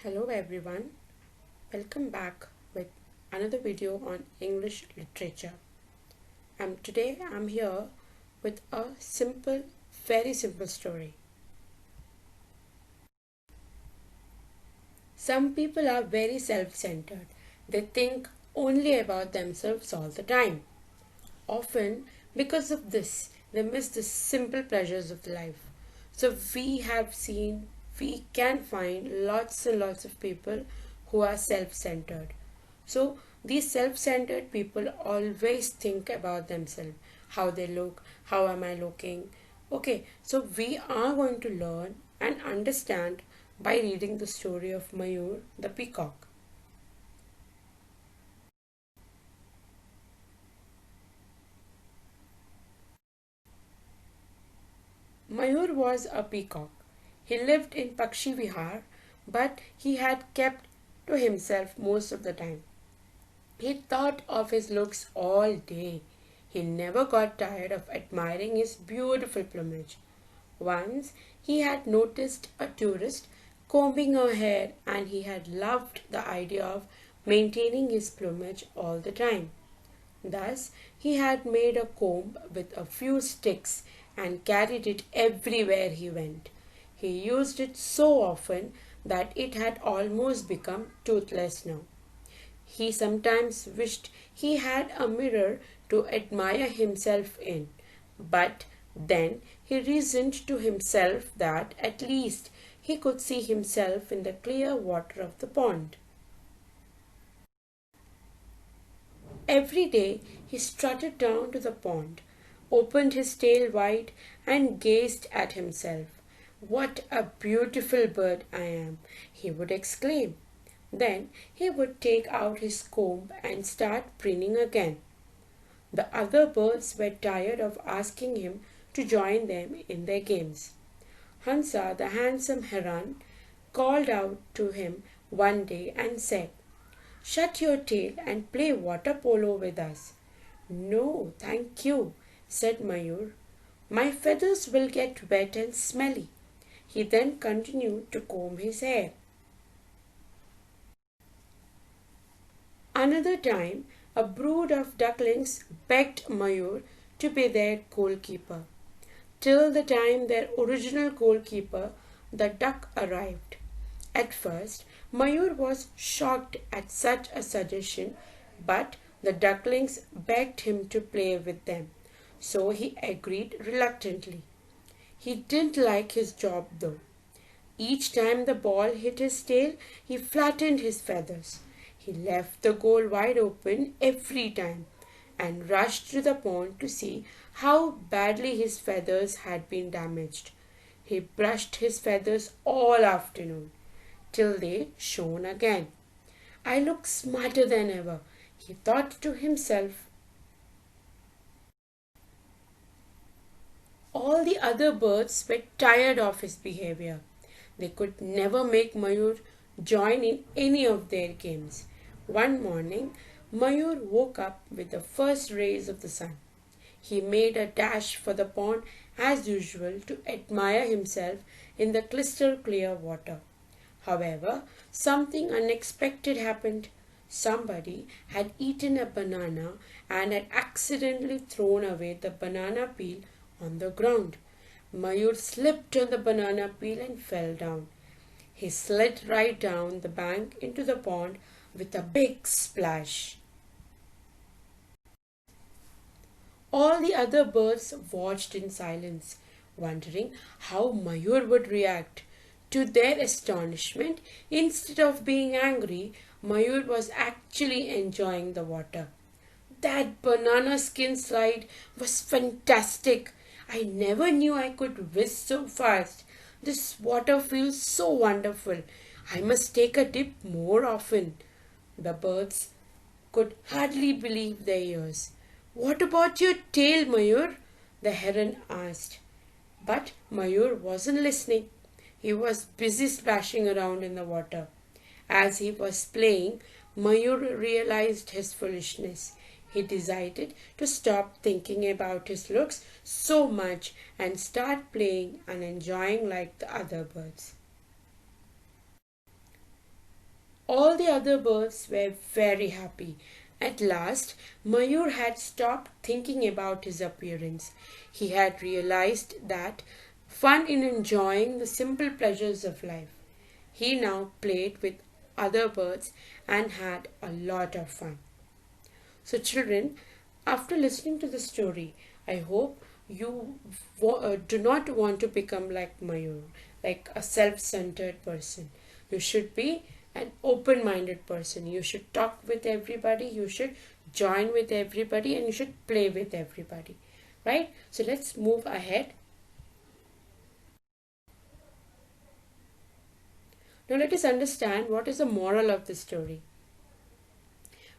Hello everyone, welcome back with another video on English literature. And today I'm here with a very simple story. Some people are very self-centered. They think only about themselves all the time. Often, because of this, they miss the simple pleasures of life. So we can find lots and lots of people who are self-centered. So these self-centered people always think about themselves, how they look, how am I looking. Okay, so we are going to learn and understand by reading the story of Mayur the peacock. Mayur was a peacock. He lived in Pakshi Vihar, but he had kept to himself most of the time. He thought of his looks all day. He never got tired of admiring his beautiful plumage. Once he had noticed a tourist combing her hair and he had loved the idea of maintaining his plumage all the time. Thus, he had made a comb with a few sticks and carried it everywhere he went. He used it so often that it had almost become toothless now. He sometimes wished he had a mirror to admire himself in, but then he reasoned to himself that at least he could see himself in the clear water of the pond. Every day he strutted down to the pond, opened his tail wide, and gazed at himself. "What a beautiful bird I am!" he would exclaim. Then he would take out his comb and start preening again. The other birds were tired of asking him to join them in their games. Hansa, the handsome heron, called out to him one day and said, "Shut your tail and play water polo with us." "No, thank you," said Mayur. "My feathers will get wet and smelly." He then continued to comb his hair. Another time, a brood of ducklings begged Mayur to be their goalkeeper, till the time their original goalkeeper, the duck, arrived. At first, Mayur was shocked at such a suggestion, but the ducklings begged him to play with them, so he agreed reluctantly. He didn't like his job though. Each time the ball hit his tail, he flattened his feathers. He left the goal wide open every time and rushed to the pond to see how badly his feathers had been damaged. He brushed his feathers all afternoon till they shone again. "I look smarter than ever," he thought to himself. All the other birds were tired of his behavior. They could never make Mayur join in any of their games. One morning, Mayur woke up with the first rays of the sun. He made a dash for the pond as usual to admire himself in the crystal clear water. However, something unexpected happened. Somebody had eaten a banana and had accidentally thrown away the banana peel on the ground. Mayur slipped on the banana peel and fell down. He slid right down the bank into the pond with a big splash. All the other birds watched in silence, wondering how Mayur would react. To their astonishment, instead of being angry, Mayur was actually enjoying the water. "That banana skin slide was fantastic. I never knew I could whisk so fast. This water feels so wonderful. I must take a dip more often." The birds could hardly believe their ears. "What about your tail, Mayur?" the heron asked. But Mayur wasn't listening. He was busy splashing around in the water. As he was playing, Mayur realized his foolishness. He decided to stop thinking about his looks so much and start playing and enjoying like the other birds. All the other birds were very happy. At last, Mayur had stopped thinking about his appearance. He had realized that fun in enjoying the simple pleasures of life. He now played with other birds and had a lot of fun. So, children, after listening to the story, I hope you do not want to become like Mayur, like a self centered person. You should be an open minded person. You should talk with everybody, you should join with everybody, and you should play with everybody. Right? So, let's move ahead. Now, let us understand what is the moral of the story.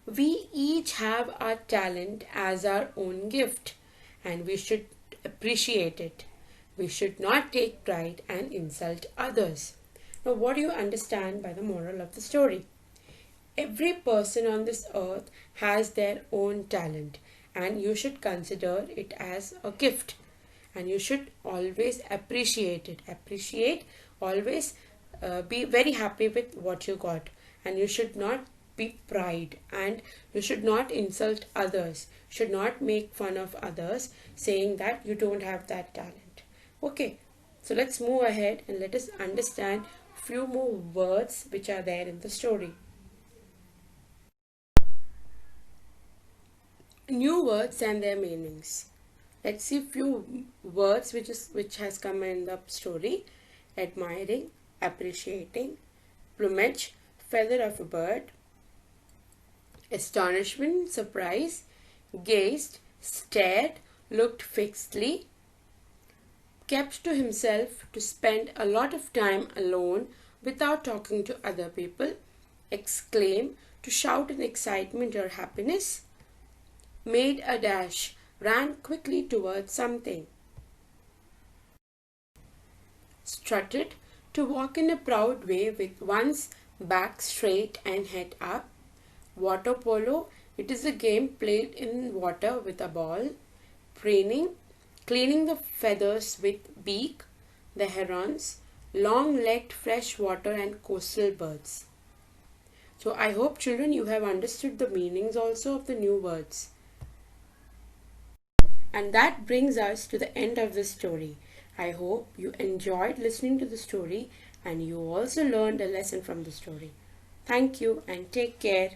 We each have our talent as our own gift, and we should appreciate it. We should not take pride and insult others. Now, what do you understand by the moral of the story? Every person on this earth has their own talent, and you should consider it as a gift, and you should always appreciate it. Appreciate, always be very happy with what you got, and you should not be pride, and you should not insult others, should not make fun of others saying that you don't have that talent. Okay, so let's move ahead and let us understand few more words which are there in the story. New words and their meanings. Let's see few words which has come in the story. Admiring, appreciating, plumage, feather of a bird, astonishment, surprise, gazed, stared, looked fixedly, kept to himself to spend a lot of time alone without talking to other people, exclaim, to shout in excitement or happiness, made a dash, ran quickly towards something, strutted, to walk in a proud way with one's back straight and head up. Water polo, it is a game played in water with a ball. Preening, cleaning the feathers with beak, the herons, long-legged freshwater and coastal birds. So I hope children you have understood the meanings also of the new words. And that brings us to the end of the story. I hope you enjoyed listening to the story and you also learned a lesson from the story. Thank you and take care.